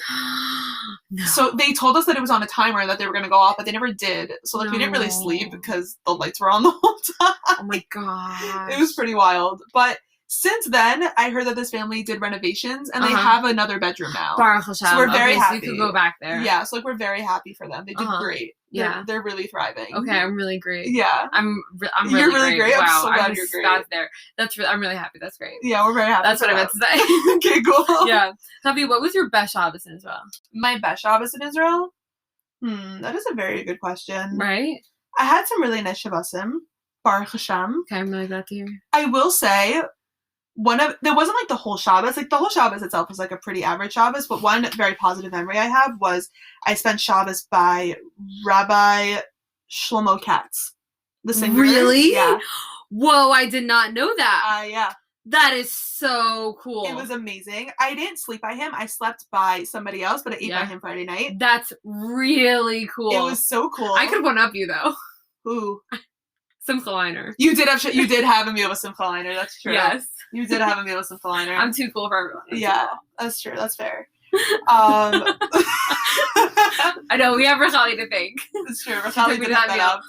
No. So they told us that it was on a timer that they were going to go off, but they never did. So, like, we didn't really sleep because the lights were on the whole time. Oh my god. It was pretty wild. But since then, I heard that this family did renovations, and they have another bedroom now. Baruch Hashem. So we're very happy. So you could go back there. Yeah, so, like, we're very happy for them. They did great. They're really thriving. Okay, I'm really great. Yeah. I'm really You're really great. Wow, I'm so glad you're great. That's there. I'm really happy. That's great. Yeah, we're very happy. That's what I meant to say. Okay, cool. Yeah. Tavi, what was your best Shabbos in Israel? My best Shabbos in Israel? That is a very good question. Right? I had some really nice Shabbosim. Baruch Hashem. Okay, I'm really glad to hear. I will say, there wasn't, like, the whole Shabbos. Like, the whole Shabbos itself was, like, a pretty average Shabbos, but one very positive memory I have was I spent Shabbos by Rabbi Shlomo Katz, the singer. Really? Yeah. Whoa, I did not know that. Yeah. That is so cool. It was amazing. I didn't sleep by him. I slept by somebody else, but I ate by him Friday night. That's really cool. It was so cool. I could one up you, though. Who? Simcha Liner. You did have a meal with Simcha Liner. That's true. Yes. You did have a meal with Simcha Liner. I'm too cool for everyone. That's true. That's fair. I know, we have Rachali to thank. It's true. Rachali did that up.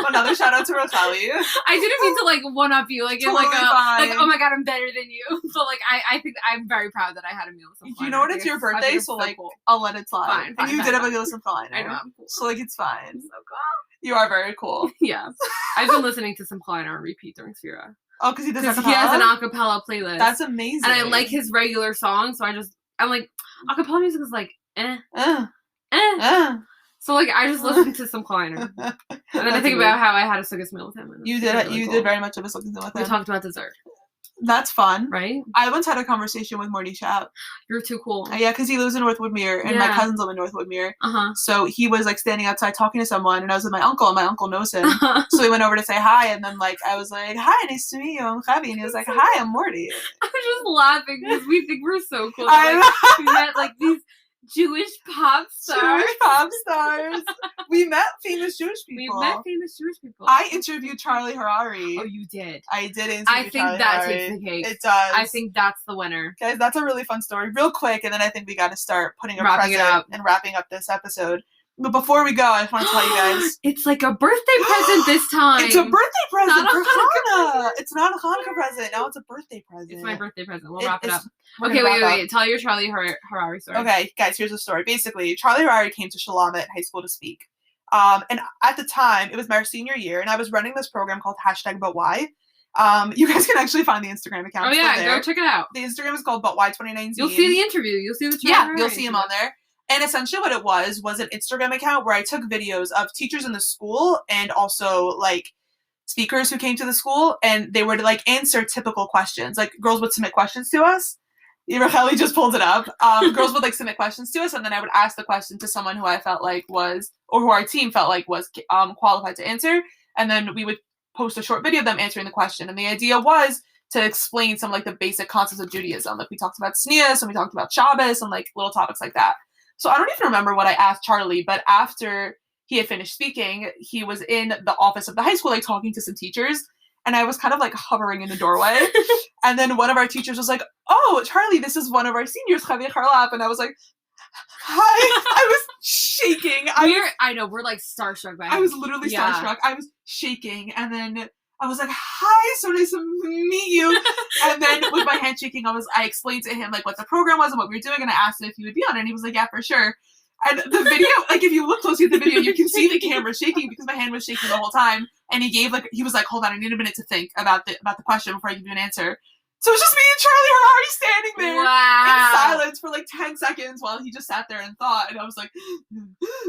Another shout out to Rachali. I didn't mean to, like, one up you, like, totally in, like, fine. like, oh my god, I'm better than you. But, like, I think I'm very proud that I had a meal with some You know what? It's your birthday, so, like, cool. I'll let it slide. Fine, and you did have a meal with some fine. I know, I'm cool. So, like, it's fine. So cool. You are very cool. Yeah. I've been listening to some Kleiner on repeat during Sphera. Oh, because he does acapella? He has an acapella playlist. That's amazing. And I like his regular songs, so I'm like, acapella music is like, So, like, I just listened to some Kleiner. And then I think about how I had a sukkah's meal with him. You did very much of a sukkah's meal with him. We talked about dessert. That's fun. Right? I once had a conversation with Morty Schaap. You're too cool. Yeah, because he lives in North Woodmere, and my cousins live in North Woodmere. So he was, like, standing outside talking to someone, and I was with my uncle, and my uncle knows him. So we went over to say hi, and then, like, I was like, hi, nice to meet you, I'm Chavi. And he was like, hi, I'm Morty. I was just laughing, because we think we're so cool. Like, we met, like, these Jewish pop stars. We met famous Jewish people. I interviewed Charlie Harari. Oh, you did? I did interview I think Charlie that Harari. takes the cake. It does. I think that's the winner. Guys, that's a really fun story. Real quick, and then I think we got to start putting a present and wrapping up this episode. But before we go, I just want to tell you guys. It's like a birthday present this time. It's a birthday present for Hana. It's not a Hanukkah present. Now it's a birthday present. It's my birthday present. We'll wrap it up. Okay, wait. Tell your Charlie Harari story. Okay, guys, here's the story. Basically, Charlie Harari came to Shalamit High School to speak. And at the time, it was my senior year, and I was running this program called #ButWhy. You guys can actually find the Instagram account. Oh yeah, go check it out. The Instagram is called ButWhy2019. You'll see the interview. You'll see the Charlie you'll see him on there. And essentially what it was an Instagram account where I took videos of teachers in the school and also, like, speakers who came to the school, and they would like answer typical questions. Like girls would submit questions to us. Michaela just pulled it up. Girls would like submit questions to us, and then I would ask the question to someone who I felt like was, or who our team felt like was qualified to answer, and then we would post a short video of them answering the question. And the idea was to explain some like the basic concepts of Judaism. Like we talked about tznius, and we talked about Shabbos, and like little topics like that. So I don't even remember what I asked Charlie, but after he had finished speaking, he was in the office of the high school, like talking to some teachers. And I was kind of like hovering in the doorway. And then one of our teachers was like, "Oh, Charlie, this is one of our seniors, Charlap." And I was like, "Hi." I was shaking. I know, we're like starstruck by him. I was literally starstruck. I was shaking. And then I was like, "Hi, so nice to meet you." And then with my hand shaking, I explained to him like what the program was and what we were doing. And I asked him if he would be on it. And he was like, "Yeah, for sure." And the video, like if you look closely at the video, you can see the camera shaking because my hand was shaking the whole time. And he was like, "Hold on, I need a minute to think about the question before I give you an answer." So it was just me and Charlie Harari standing there in silence for like 10 seconds while he just sat there and thought. And I was like,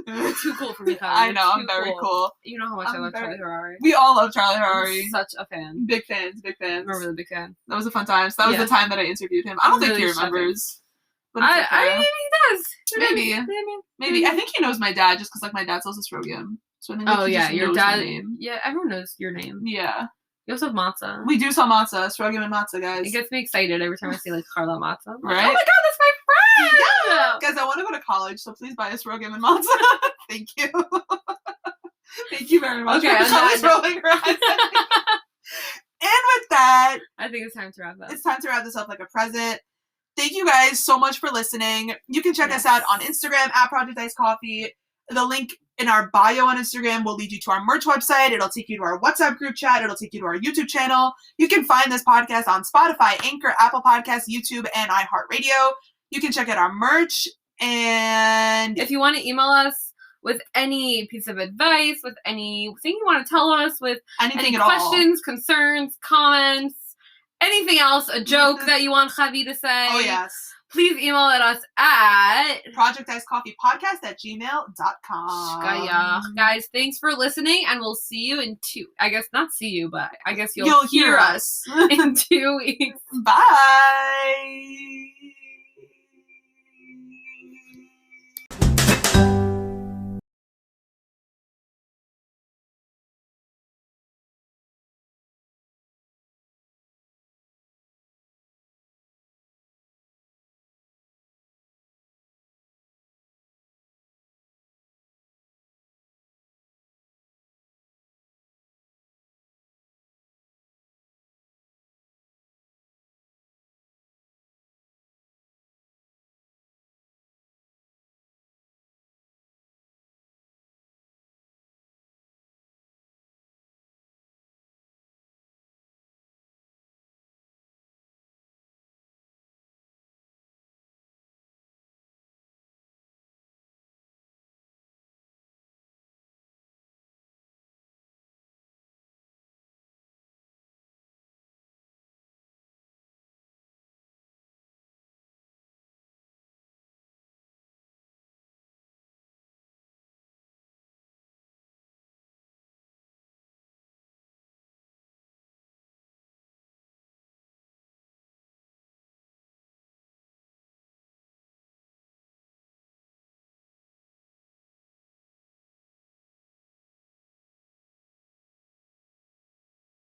"You're too cool for me, Tyler. I know, I'm very cool. You know how much I love Charlie Harari. We all love Charlie Harari. I'm such a fan. Big fans. I'm a really big fan. That was a fun time. So that was the time that I interviewed him. I don't think he remembers. But maybe he does. Maybe. I think he knows my dad just because like my dad sells this program. So I think your dad. Yeah, everyone knows your name. Yeah. You also have matzah. We do sell matzah. Srogim and matzah, guys. It gets me excited every time I see like Charlap matzah. Right? Oh my god, that's my friend! Yeah. Guys, I want to go to college, so please buy us Srogim and matzah. Thank you. Thank you very much. Okay, rolling her eyes. And with that, I think it's time to wrap up. It's time to wrap this up like a present. Thank you guys so much for listening. You can check us out on Instagram at Project Iced Coffee. The link in our bio on Instagram will lead you to our merch website. It'll take you to our WhatsApp group chat. It'll take you to our YouTube channel. You can find this podcast on Spotify, Anchor, Apple Podcasts, YouTube, and iHeartRadio. You can check out our merch. And if you want to email us with any piece of advice, with anything you want to tell us, with any questions, concerns, comments, anything else, a joke that you want Chevi to say. Oh, yes. Please email us at projecticecoffeepodcast@gmail.com. Guys, thanks for listening, and we'll see you in I guess not see you, but I guess you'll hear us in 2 weeks. Bye.